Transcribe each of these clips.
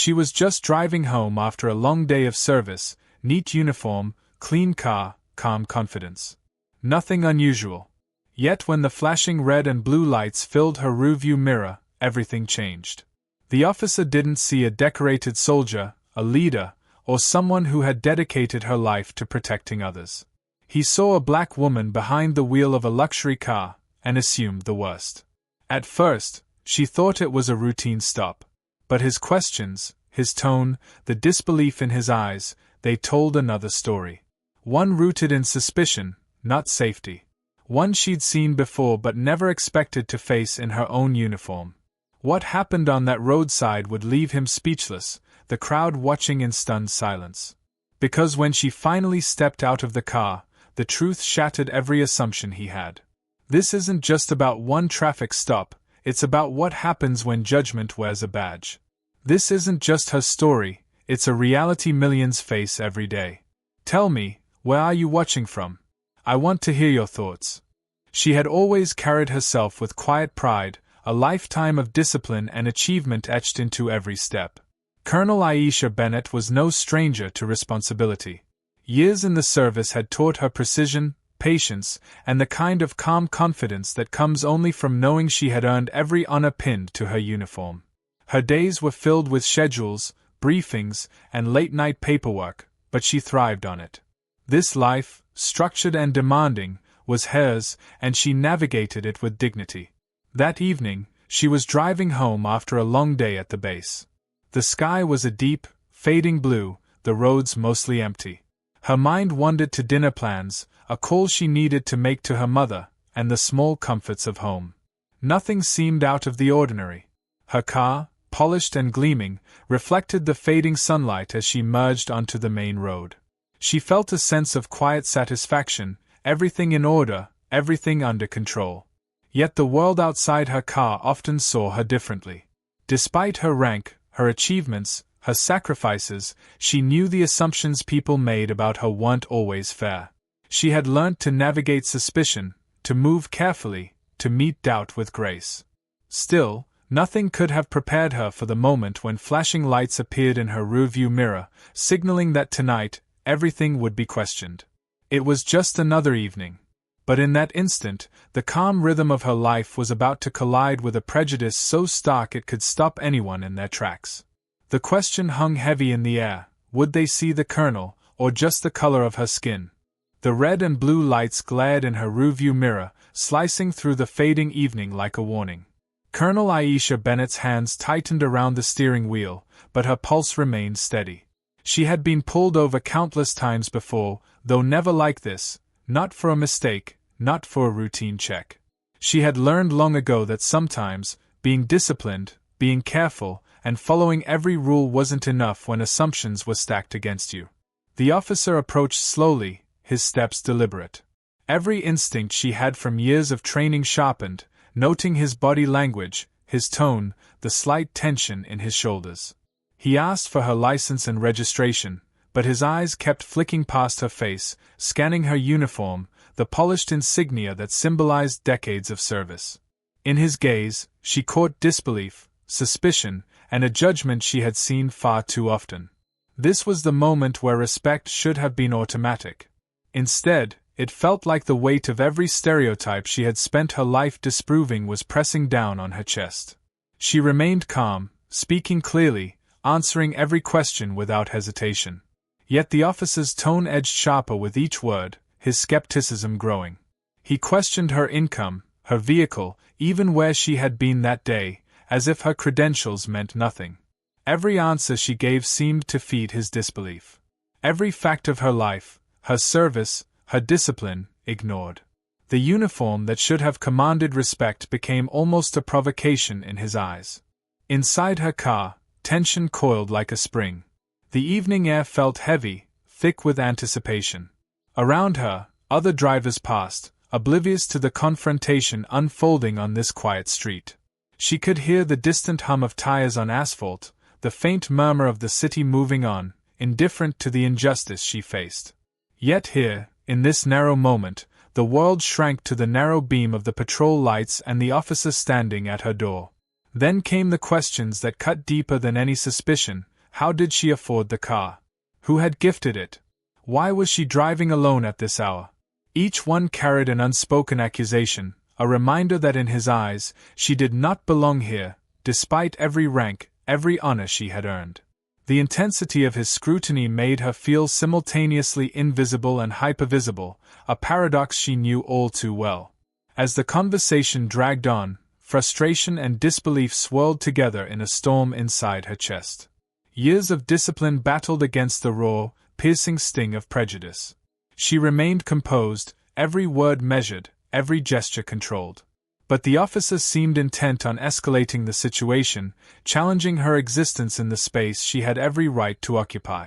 She was just driving home after a long day of service, neat uniform, clean car, calm confidence. Nothing unusual. Yet when the flashing red and blue lights filled her rearview mirror, everything changed. The officer didn't see a decorated soldier, a leader, or someone who had dedicated her life to protecting others. He saw a black woman behind the wheel of a luxury car, and assumed the worst. At first, she thought it was a routine stop. But his questions, his tone, the disbelief in his eyes, they told another story. One rooted in suspicion, not safety. One she'd seen before but never expected to face in her own uniform. What happened on that roadside would leave him speechless, the crowd watching in stunned silence. Because when she finally stepped out of the car, the truth shattered every assumption he had. This isn't just about one traffic stop, it's about what happens when judgment wears a badge. This isn't just her story, it's a reality millions face every day. Tell me, where are you watching from? I want to hear your thoughts. She had always carried herself with quiet pride, a lifetime of discipline and achievement etched into every step. Colonel Aisha Bennett was no stranger to responsibility. Years in the service had taught her precision, patience, and the kind of calm confidence that comes only from knowing she had earned every honor pinned to her uniform. Her days were filled with schedules, briefings, and late-night paperwork, but she thrived on it. This life, structured and demanding, was hers, and she navigated it with dignity. That evening, she was driving home after a long day at the base. The sky was a deep, fading blue, the roads mostly empty. Her mind wandered to dinner plans, a call she needed to make to her mother, and the small comforts of home. Nothing seemed out of the ordinary. Her car, polished and gleaming, reflected the fading sunlight as she merged onto the main road. She felt a sense of quiet satisfaction, everything in order, everything under control. Yet the world outside her car often saw her differently. Despite her rank, her achievements, her sacrifices, she knew the assumptions people made about her weren't always fair. She had learnt to navigate suspicion, to move carefully, to meet doubt with grace. Still, nothing could have prepared her for the moment when flashing lights appeared in her rearview mirror, signaling that tonight, everything would be questioned. It was just another evening. But in that instant, the calm rhythm of her life was about to collide with a prejudice so stark it could stop anyone in their tracks. The question hung heavy in the air: would they see the colonel, or just the color of her skin? The red and blue lights glared in her rearview mirror, slicing through the fading evening like a warning. Colonel Aisha Bennett's hands tightened around the steering wheel, but her pulse remained steady. She had been pulled over countless times before, though never like this, not for a mistake, not for a routine check. She had learned long ago that sometimes, being disciplined, being careful, and following every rule wasn't enough when assumptions were stacked against you. The officer approached slowly, his steps deliberate. Every instinct she had from years of training sharpened, noting his body language, his tone, the slight tension in his shoulders. He asked for her license and registration, but his eyes kept flicking past her face, scanning her uniform, the polished insignia that symbolized decades of service. In his gaze, she caught disbelief, suspicion, and a judgment she had seen far too often. This was the moment where respect should have been automatic. Instead, it felt like the weight of every stereotype she had spent her life disproving was pressing down on her chest. She remained calm, speaking clearly, answering every question without hesitation. Yet the officer's tone edged sharper with each word, his skepticism growing. He questioned her income, her vehicle, even where she had been that day, as if her credentials meant nothing. Every answer she gave seemed to feed his disbelief. Every fact of her life, her service, her discipline, ignored. The uniform that should have commanded respect became almost a provocation in his eyes. Inside her car, tension coiled like a spring. The evening air felt heavy, thick with anticipation. Around her, other drivers passed, oblivious to the confrontation unfolding on this quiet street. She could hear the distant hum of tires on asphalt, the faint murmur of the city moving on, indifferent to the injustice she faced. Yet here, in this narrow moment, the world shrank to the narrow beam of the patrol lights and the officer standing at her door. Then came the questions that cut deeper than any suspicion. How did she afford the car? Who had gifted it? Why was she driving alone at this hour? Each one carried an unspoken accusation, a reminder that in his eyes, she did not belong here, despite every rank, every honor she had earned. The intensity of his scrutiny made her feel simultaneously invisible and hypervisible, a paradox she knew all too well. As the conversation dragged on, frustration and disbelief swirled together in a storm inside her chest. Years of discipline battled against the raw, piercing sting of prejudice. She remained composed, every word measured, every gesture controlled. But the officer seemed intent on escalating the situation, challenging her existence in the space she had every right to occupy.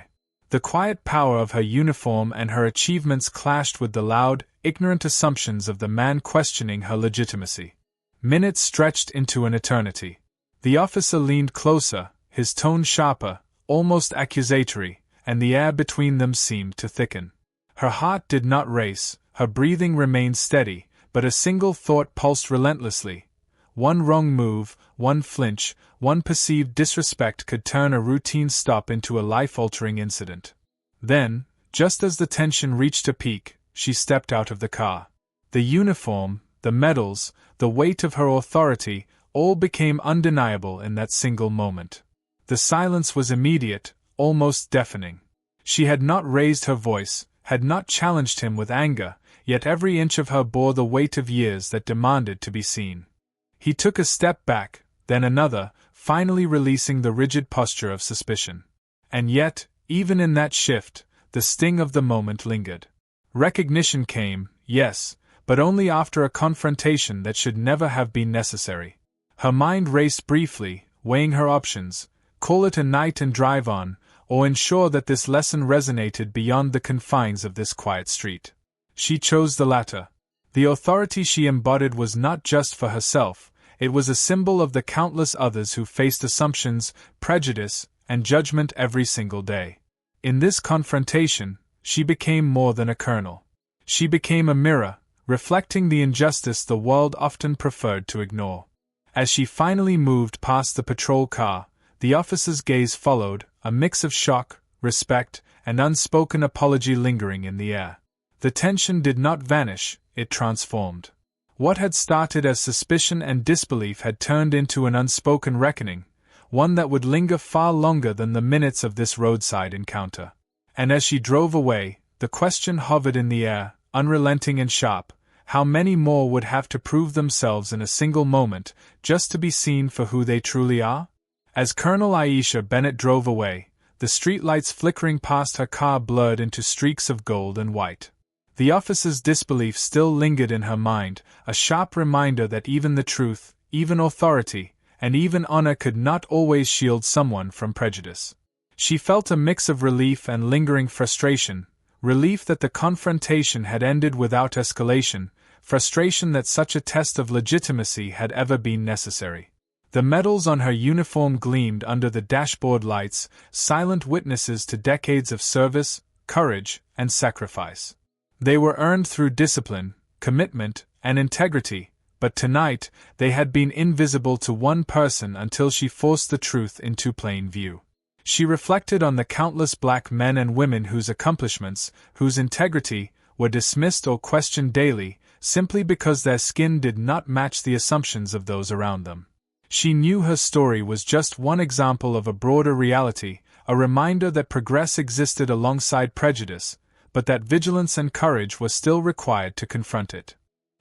The quiet power of her uniform and her achievements clashed with the loud, ignorant assumptions of the man questioning her legitimacy. Minutes stretched into an eternity. The officer leaned closer, his tone sharper, almost accusatory, and the air between them seemed to thicken. Her heart did not race, her breathing remained steady, but a single thought pulsed relentlessly. One wrong move, one flinch, one perceived disrespect could turn a routine stop into a life-altering incident. Then, just as the tension reached a peak, she stepped out of the car. The uniform, the medals, the weight of her authority, all became undeniable in that single moment. The silence was immediate, almost deafening. She had not raised her voice, had not challenged him with anger, yet every inch of her bore the weight of years that demanded to be seen. He took a step back, then another, finally releasing the rigid posture of suspicion. And yet, even in that shift, the sting of the moment lingered. Recognition came, yes, but only after a confrontation that should never have been necessary. Her mind raced briefly, weighing her options: call it a night and drive on, or ensure that this lesson resonated beyond the confines of this quiet street. She chose the latter. The authority she embodied was not just for herself, it was a symbol of the countless others who faced assumptions, prejudice, and judgment every single day. In this confrontation, she became more than a colonel. She became a mirror, reflecting the injustice the world often preferred to ignore. As she finally moved past the patrol car, the officer's gaze followed, a mix of shock, respect, and unspoken apology lingering in the air. The tension did not vanish, it transformed. What had started as suspicion and disbelief had turned into an unspoken reckoning, one that would linger far longer than the minutes of this roadside encounter. And as she drove away, the question hovered in the air, unrelenting and sharp: how many more would have to prove themselves in a single moment, just to be seen for who they truly are? As Colonel Aisha Bennett drove away, the streetlights flickering past her car blurred into streaks of gold and white. The officer's disbelief still lingered in her mind, a sharp reminder that even the truth, even authority, and even honor could not always shield someone from prejudice. She felt a mix of relief and lingering frustration: relief that the confrontation had ended without escalation, frustration that such a test of legitimacy had ever been necessary. The medals on her uniform gleamed under the dashboard lights, silent witnesses to decades of service, courage, and sacrifice. They were earned through discipline, commitment, and integrity, but tonight they had been invisible to one person until she forced the truth into plain view. She reflected on the countless black men and women whose accomplishments, whose integrity, were dismissed or questioned daily, simply because their skin did not match the assumptions of those around them. She knew her story was just one example of a broader reality, a reminder that progress existed alongside prejudice, but that vigilance and courage were still required to confront it.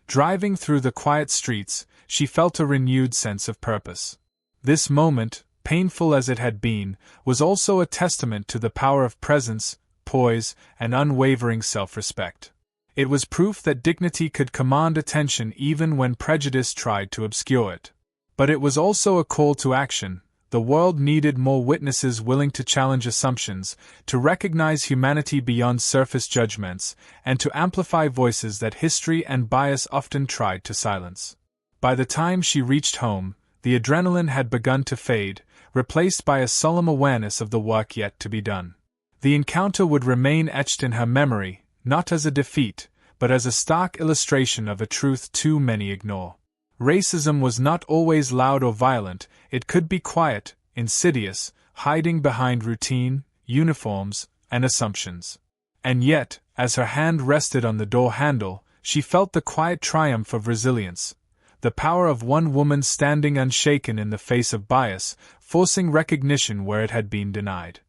Driving through the quiet streets, she felt a renewed sense of purpose. This moment, painful as it had been, was also a testament to the power of presence, poise, and unwavering self-respect. It was proof that dignity could command attention even when prejudice tried to obscure it. But it was also a call to action. The world needed more witnesses willing to challenge assumptions, to recognize humanity beyond surface judgments, and to amplify voices that history and bias often tried to silence. By the time she reached home, the adrenaline had begun to fade, replaced by a solemn awareness of the work yet to be done. The encounter would remain etched in her memory, not as a defeat, but as a stark illustration of a truth too many ignore. Racism was not always loud or violent, it could be quiet, insidious, hiding behind routine, uniforms, and assumptions. And yet, as her hand rested on the door handle, she felt the quiet triumph of resilience, the power of one woman standing unshaken in the face of bias, forcing recognition where it had been denied.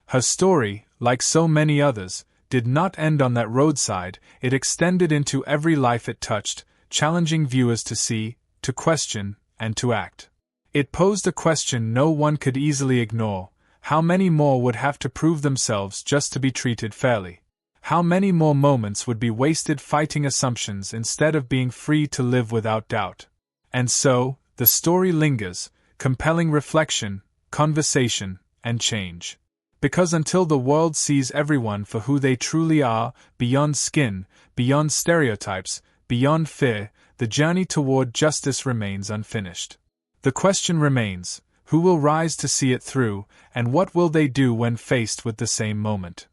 Her story, like so many others, did not end on that roadside, it extended into every life it touched, challenging viewers to see, to question, and to act. It posed a question no one could easily ignore: how many more would have to prove themselves just to be treated fairly? How many more moments would be wasted fighting assumptions instead of being free to live without doubt? And so, the story lingers, compelling reflection, conversation, and change. Because until the world sees everyone for who they truly are, beyond skin, beyond stereotypes, beyond fear, the journey toward justice remains unfinished. The question remains: who will rise to see it through, and what will they do when faced with the same moment?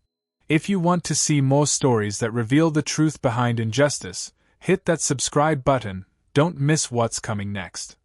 If you want to see more stories that reveal the truth behind injustice, hit that subscribe button. Don't miss what's coming next.